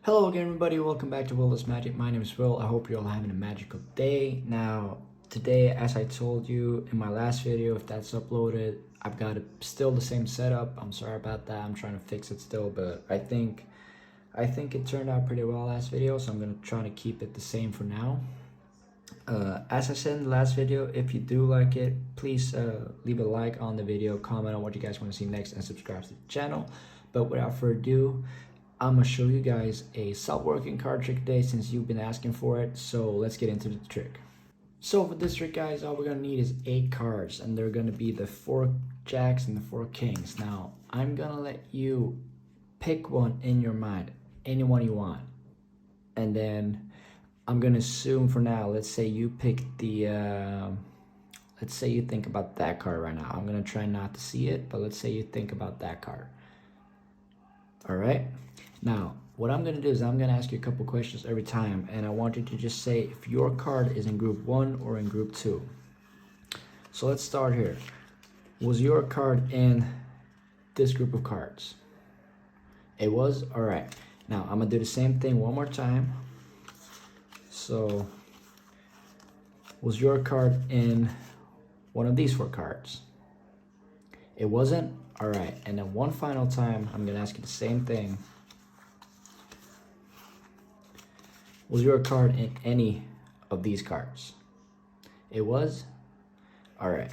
Hello again everybody, welcome back to WillDoesMagic. My name is Will. I hope you're all having a magical day. Now, today, as I told you in my last video, if that's uploaded, I've got still the same setup. I'm sorry about that. I'm trying to fix it still, but I think it turned out pretty well last video, so I'm gonna try to keep it the same for now. As I said in the last video, if you do like it, please leave a like on the video, comment on what you guys want to see next, and subscribe to the channel. But without further ado, I'm gonna show you guys a self-working card trick today since you've been asking for it. So let's get into the trick. So for this trick, guys, all we're gonna need is 8 cards, and they're gonna be the 4 jacks and the 4 kings. Now I'm gonna let you pick one in your mind, any one you want, and then I'm gonna assume for now, let's say you pick the let's say you think about that card right now. I'm gonna try not to see it, but let's say you think about that card. All right. Now, what I'm going to do is I'm going to ask you a couple questions every time, and I want you to just say if your card is in group 1 or in group 2. So let's start here. Was your card in this group of cards? It was? All right. Now, I'm going to do the same thing one more time. So, was your card in one of these 4 cards? It wasn't? All right. And then one final time, I'm going to ask you the same thing. Was your card in any of these cards? It was? All right.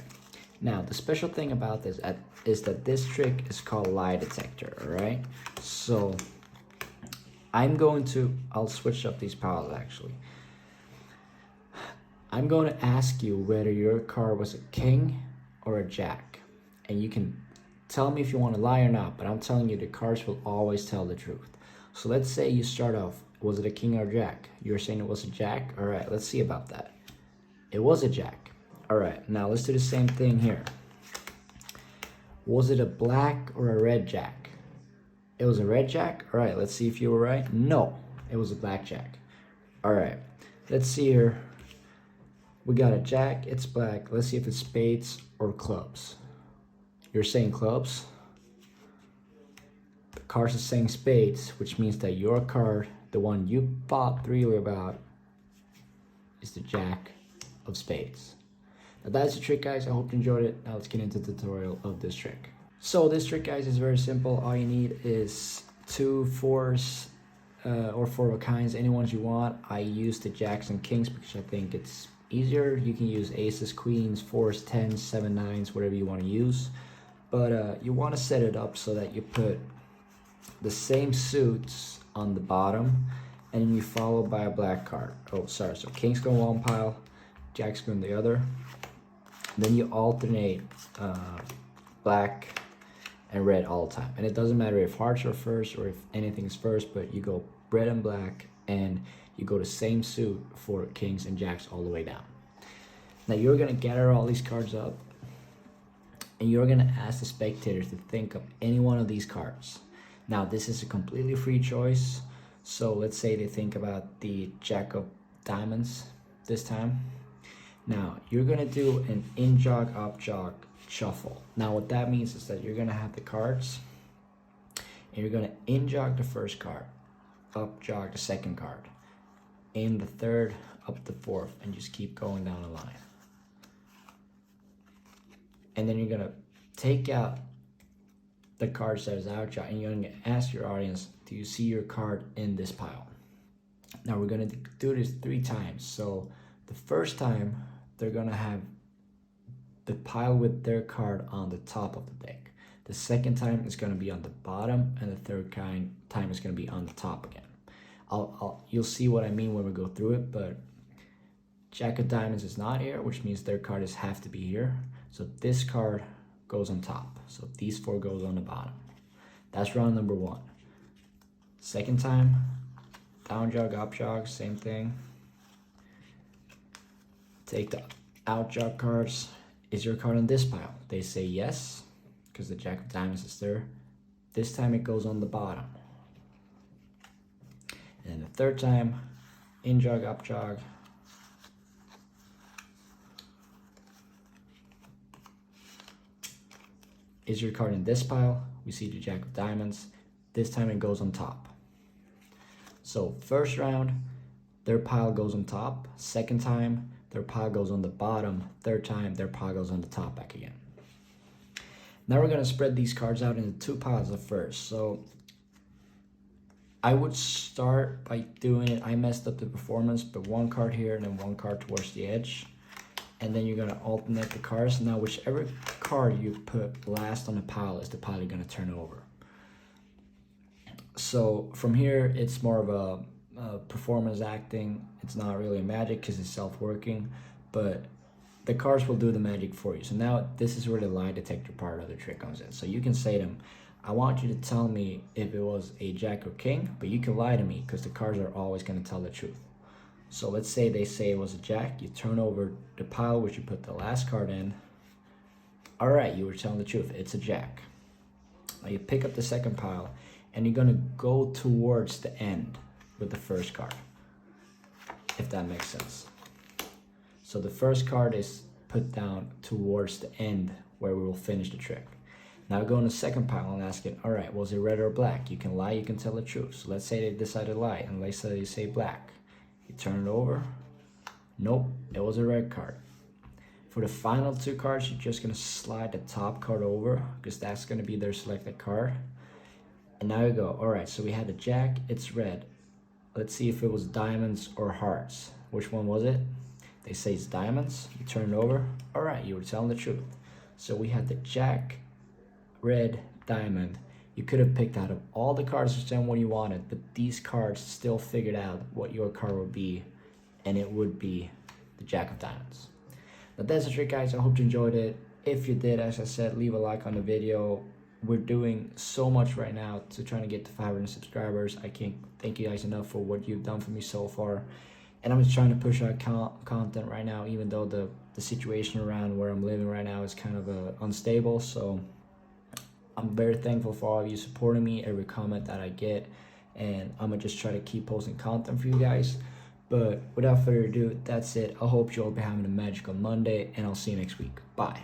Now, the special thing about this is that this trick is called lie detector, all right? So, I'll switch up these piles actually. I'm going to ask you whether your card was a king or a jack. And you can tell me if you want to lie or not, but I'm telling you the cards will always tell the truth. So let's say you start off, was it a king or a jack? You're saying it was a jack? All right, let's see about that. It was a jack. All right, now let's do the same thing here. Was it a black or a red jack? It was a red jack? All right, let's see if you were right. No, it was a black jack. All right, let's see here. We got a jack, it's black. Let's see if it's spades or clubs. You're saying clubs? The cards are saying spades, which means that your card, the one you thought really about, is the jack of spades. Now that's the trick, guys. I hope you enjoyed it. Now let's get into the tutorial of this trick. So this trick, guys, is very simple. All you need is 2 4s or 4 of a kinds, any ones you want. I use the jacks and kings because I think it's easier. You can use aces, queens, 4s, 10s, 7, 9s, whatever you want to use. But you want to set it up so that you put the same suits on the bottom and you follow by a black card. Oh, sorry. So kings go in one pile, jacks go in the other. Then you alternate black and red all the time. And it doesn't matter if hearts are first or if anything's first, but you go red and black and you go the same suit for kings and jacks all the way down. Now you're going to gather all these cards up, and you're going to ask the spectators to think of any one of these cards. Now, this is a completely free choice. So let's say they think about the jack of diamonds this time. Now, you're going to do an in-jog, up-jog shuffle. Now, what that means is that you're going to have the cards, and you're going to in-jog the first card, up-jog the second card, in the third, up the fourth, and just keep going down the line. And then you're gonna take out the cards that is out, and you're gonna ask your audience, do you see your card in this pile? Now we're gonna do this 3 times. So the first time, they're gonna have the pile with their card on the top of the deck. The second time is gonna be on the bottom, and the third time is gonna be on the top again. You'll see what I mean when we go through it, but jack of diamonds is not here, which means their card have to be here. So this card goes on top. So these 4 goes on the bottom. That's round number 1. Second time, down jog, up jog, same thing. Take the out jog cards. Is your card in this pile? They say yes, because the jack of diamonds is there. This time it goes on the bottom. And then the third time, in jog, up jog. Is your card in this pile? We see the jack of diamonds. This time it goes on top. So first round, their pile goes on top. Second time, their pile goes on the bottom. Third time, their pile goes on the top back again. Now we're gonna spread these cards out into 2 piles at first. So I would start by doing it. I messed up the performance, but 1 card here and then 1 card towards the edge. And then you're gonna alternate the cards. Now whichever card you put last on the pile is the pile you're gonna turn over. So from here, it's more of a performance acting. It's not really a magic because it's self-working, but the cards will do the magic for you. So now this is where the lie detector part of the trick comes in. So you can say to them, I want you to tell me if it was a jack or king, but you can lie to me because the cards are always going to tell the truth. So let's say they say it was a jack. You turn over the pile which you put the last card in. All right, you were telling the truth. It's a jack. Now you pick up the second pile and you're going to go towards the end with the first card, if that makes sense. So the first card is put down towards the end where we will finish the trick. Now go in the second pile and ask it, all right, was it red or black? You can lie, you can tell the truth. So let's say they decide to lie, and let's say they say black. You turn it over. Nope, it was a red card. For the final 2 cards, you're just gonna slide the top card over because that's gonna be their selected card. And now you go, all right, so we had the jack, it's red. Let's see if it was diamonds or hearts. Which one was it? They say it's diamonds. You turn it over. All right, you were telling the truth. So we had the jack, red, diamond. You could have picked out of all the cards which one you wanted, but these cards still figured out what your card would be, and it would be the jack of diamonds. But that's the trick, guys. I hope you enjoyed it. If you did, as I said, leave a like on the video. We're doing so much right now to trying to get to 500 subscribers. I can't thank you guys enough for what you've done for me so far. And I'm just trying to push out content right now, even though the situation around where I'm living right now is kind of unstable. So I'm very thankful for all of you supporting me, every comment that I get. And I'm going to just try to keep posting content for you guys. But without further ado, that's it. I hope you all be having a magical Monday, and I'll see you next week. Bye.